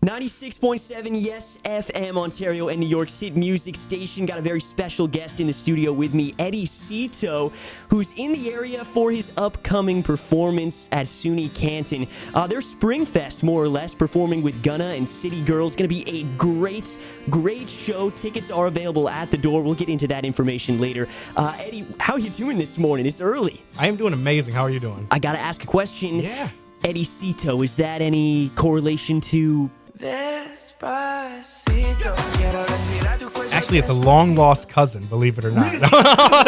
96.7 Yes FM, Ontario and New York City music station. Got a very special guest in the studio with me, Cito, who's in the area for his upcoming performance at SUNY Canton. Their Spring Fest, more or less, performing with Gunna and City Girls. Going to be a great show. Tickets are available at the door. We'll get into that information later. Eddie, how are you doing this morning? It's early. I am doing amazing. How are you doing? I got to ask a question. Yeah. Cito, is that any correlation to... Actually, it's a long-lost cousin, believe it or not. Really? No,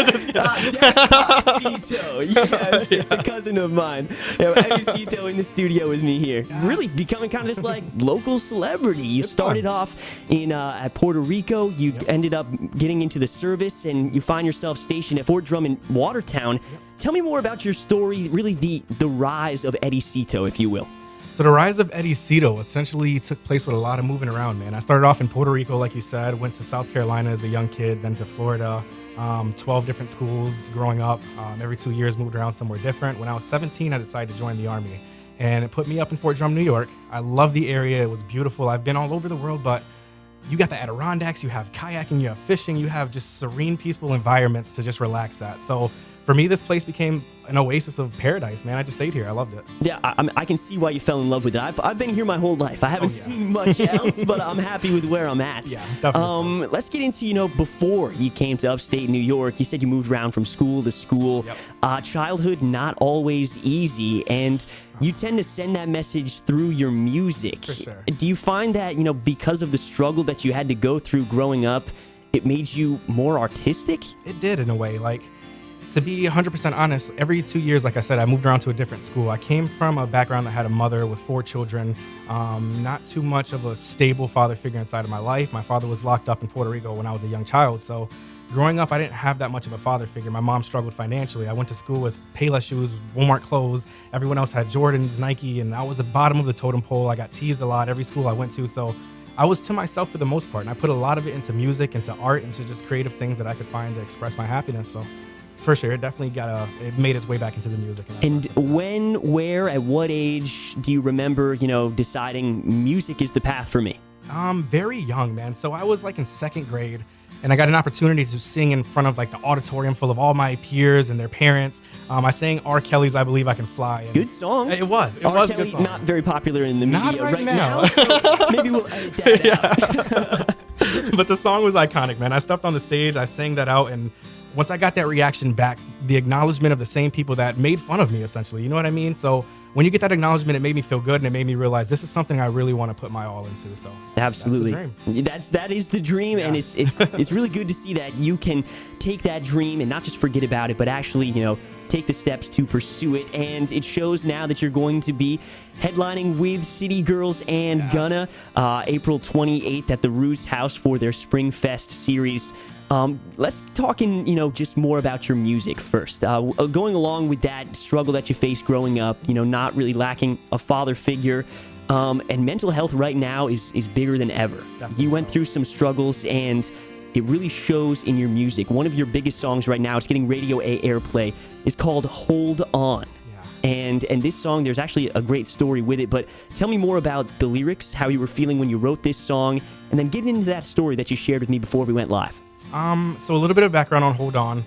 just kidding. Despacito. Yes, it's a cousin of mine. Cito in the studio with me here. Yes. Really becoming kind of this like local celebrity. You started off in at Puerto Rico. You ended up getting into the service, and you find yourself stationed at Fort Drum in Watertown. Tell me more about your story, really the rise of Cito, if you will. So the rise of Cito essentially took place with a lot of moving around, man. I started off in Puerto Rico, like you said, went to South Carolina as a young kid, then to Florida, 12 different schools growing up. Every 2 years, moved around somewhere different. When I was 17, I decided to join the Army, and it put me up in Fort Drum, New York. I love the area. It was beautiful. I've been all over the world, but you got the Adirondacks, you have kayaking, you have fishing, you have just serene, peaceful environments to just relax at. So for me, this place became an oasis of paradise, man. I just stayed here. I loved it. Yeah, I can see why you fell in love with it. I've been here my whole life. I haven't seen much else, but I'm happy with where I'm at. Yeah, definitely. Let's get into, before you came to upstate New York, you said you moved around from school to school. Yep. Childhood, not always easy, and you tend to send that message through your music. For sure. Do you find that, because of the struggle that you had to go through growing up, it made you more artistic? It did, in a way. Like, to be 100% honest, every 2 years, like I said, I moved around to a different school. I came from a background that had a mother with 4 children, not too much of a stable father figure inside of my life. My father was locked up in Puerto Rico when I was a young child. So growing up, I didn't have that much of a father figure. My mom struggled financially. I went to school with Payless shoes, Walmart clothes. Everyone else had Jordans, Nike, and I was at the bottom of the totem pole. I got teased a lot every school I went to. So I was to myself for the most part. And I put a lot of it into music, into art, into just creative things that I could find to express my happiness. So for sure, it definitely it made its way back into the music. And when, where, at what age do you remember, deciding music is the path for me? Very young, man. So I was like in 2nd grade, and I got an opportunity to sing in front of like the auditorium full of all my peers and their parents. I sang R. Kelly's "I Believe I Can Fly." And good song. It was. It R. was Kelly, a good song. not very popular in the media Not right now. now. So maybe we'll edit that out. But the song was iconic, man. I stepped on the stage, I sang that out, and once I got that reaction back, the acknowledgement of the same people that made fun of me, essentially, you know what I mean? So when you get that acknowledgement, it made me feel good, and it made me realize this is something I really want to put my all into. So absolutely, that is the dream, yes. And it's really good to see that you can take that dream and not just forget about it, but actually, take the steps to pursue it. And it shows now that you're going to be headlining with City Girls and Gunna April 28th at the Roost House for their Spring Fest series. Let's talk just more about your music first. Going along with that struggle that you faced growing up, not really lacking a father figure, and mental health right now is bigger than ever. Definitely you went through some struggles, and it really shows in your music. One of your biggest songs right now, it's getting radio A airplay, is called Hold On. And this song, there's actually a great story with it, but tell me more about the lyrics, how you were feeling when you wrote this song, and then get into that story that you shared with me before we went live. So a little bit of background on Hold On.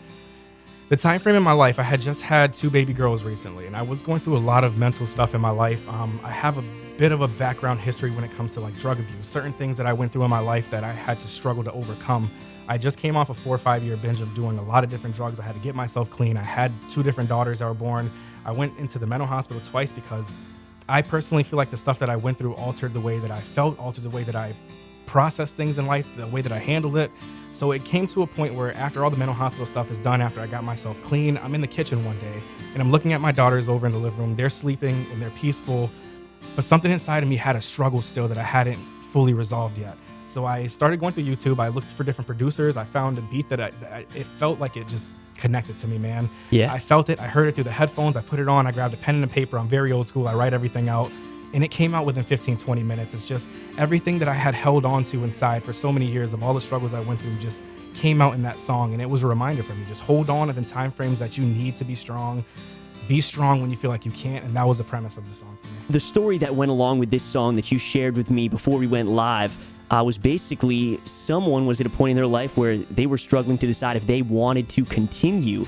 The time frame in my life, I had just had 2 baby girls recently, and I was going through a lot of mental stuff in my life. I have a bit of a background history when it comes to like drug abuse, certain things that I went through in my life that I had to struggle to overcome. I just came off a 4 or 5 year binge of doing a lot of different drugs. I had to get myself clean. I had 2 different daughters that were born. I went into the mental hospital twice because I personally feel like the stuff that I went through altered the way that I felt, altered the way that I processed things in life, the way that I handled it. So it came to a point where after all the mental hospital stuff is done, after I got myself clean, I'm in the kitchen one day and I'm looking at my daughters over in the living room. They're sleeping and they're peaceful, but something inside of me had a struggle still that I hadn't fully resolved yet. So I started going through YouTube. I looked for different producers. I found a beat that it felt like it just connected to me, man. Yeah. I felt it. I heard it through the headphones. I put it on. I grabbed a pen and a paper. I'm very old school. I write everything out. And it came out within 15, 20 minutes. It's just everything that I had held on to inside for so many years of all the struggles I went through just came out in that song. And it was a reminder for me, just hold on to the time frames that you need to be strong. be strong when you feel like you can't, and that was the premise of the song for me. The story that went along with this song that you shared with me before we went live was basically someone was at a point in their life where they were struggling to decide if they wanted to continue.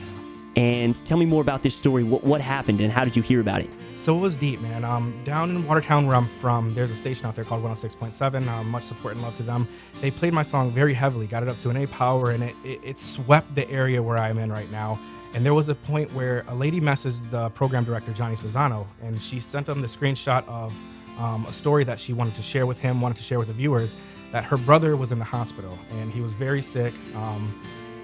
And tell me more about this story. What happened and how did you hear about it? So it was deep, man. Down in Watertown where I'm from, there's a station out there called 106.7. Much support and love to them. They played my song very heavily, got it up to an A power, and it swept the area where I'm in right now. And there was a point where a lady messaged the program director, Johnny Spezzano, and she sent him the screenshot of a story that she wanted to share with him, wanted to share with the viewers, that her brother was in the hospital and he was very sick.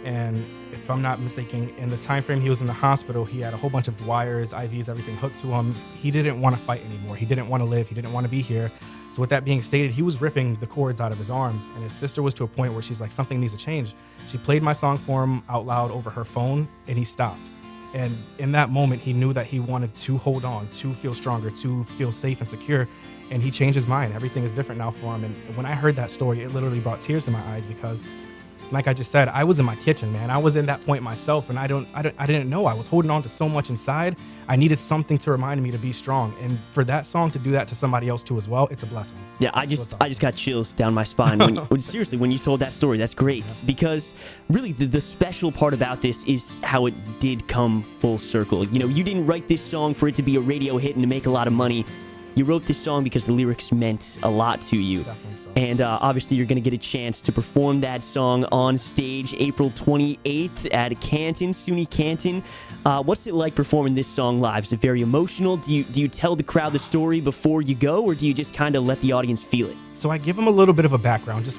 And if I'm not mistaken, in the time frame he was in the hospital, he had a whole bunch of wires, IVs, everything hooked to him. He didn't want to fight anymore. He didn't want to live. He didn't want to be here. So with that being stated, he was ripping the cords out of his arms. And his sister was to a point where she's like, something needs to change. She played my song for him out loud over her phone, and he stopped. And in that moment, he knew that he wanted to hold on, to feel stronger, to feel safe and secure. And he changed his mind. Everything is different now for him. And when I heard that story, it literally brought tears to my eyes because, like I just said, I was in my kitchen, man. I was in that point myself, and I didn't know. I was holding on to so much inside. I needed something to remind me to be strong. And for that song to do that to somebody else too as well, it's a blessing. Yeah, I just got chills down my spine. Seriously, when you told that story, that's great. Yeah. Because really the special part about this is how it did come full circle. You know, you didn't write this song for it to be a radio hit and to make a lot of money. You wrote this song because the lyrics meant a lot to you. Definitely so. And obviously you're going to get a chance to perform that song on stage April 28th at Canton, SUNY Canton. What's it like performing this song live? Is it very emotional? Do you tell the crowd the story before you go, or do you just kind of let the audience feel it? So I give them a little bit of a background, just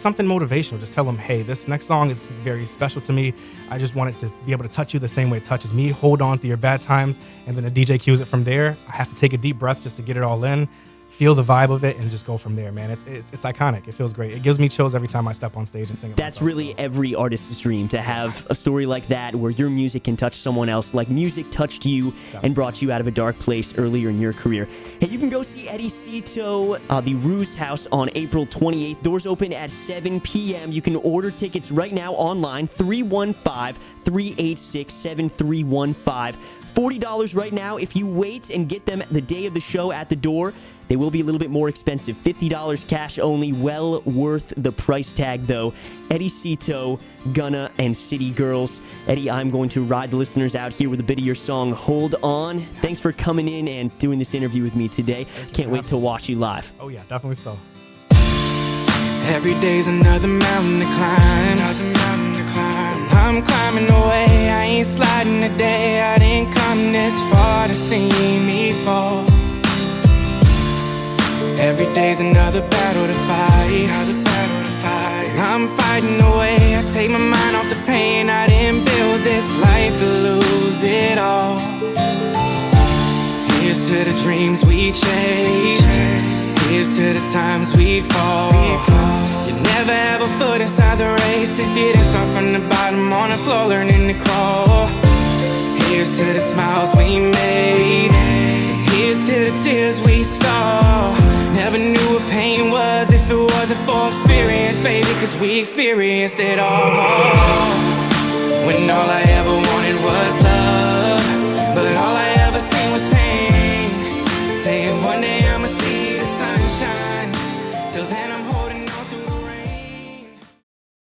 something motivational. Just tell them, hey, this next song is very special to me. I just want it to be able to touch you the same way it touches me. Hold on through your bad times. And then the DJ cues it from there. I have to take a deep breath just to get it all in, feel the vibe of it, and just go from there, man. It's iconic. It feels great. It gives me chills every time I step on stage and sing it. That's really every artist's dream, to have a story like that where your music can touch someone else, like music touched you and brought you out of a dark place earlier in your career. Hey, you can go see Eddie Cito, the Ruse House, on April 28th. Doors open at 7 p.m. You can order tickets right now online, 315-386-7315. $40 right now. If you wait and get them the day of the show at the door, they will be a little bit more expensive. $50 cash only. Well worth the price tag, though. Eddie Cito, Gunna, and City Girls. Eddie, I'm going to ride the listeners out here with a bit of your song, Hold On. Yes. Thanks for coming in and doing this interview with me today. Can't wait to watch you live. Oh, yeah, definitely so. Every day's another mountain to climb. I'm climbing away, I ain't sliding today. I didn't come this far to see me fall. Every day's another battle to fight. I'm fighting away, I take my mind off the pain. I didn't build this life to lose it all. Here's to the dreams we chased. Here's to the times we fall. You never have a foot inside the race if you didn't start from the bottom on the floor learning to crawl. Here's to the smiles we made. Here's to the tears we saw. Never knew what pain was if it wasn't for experience, baby, cause we experienced it all. When all I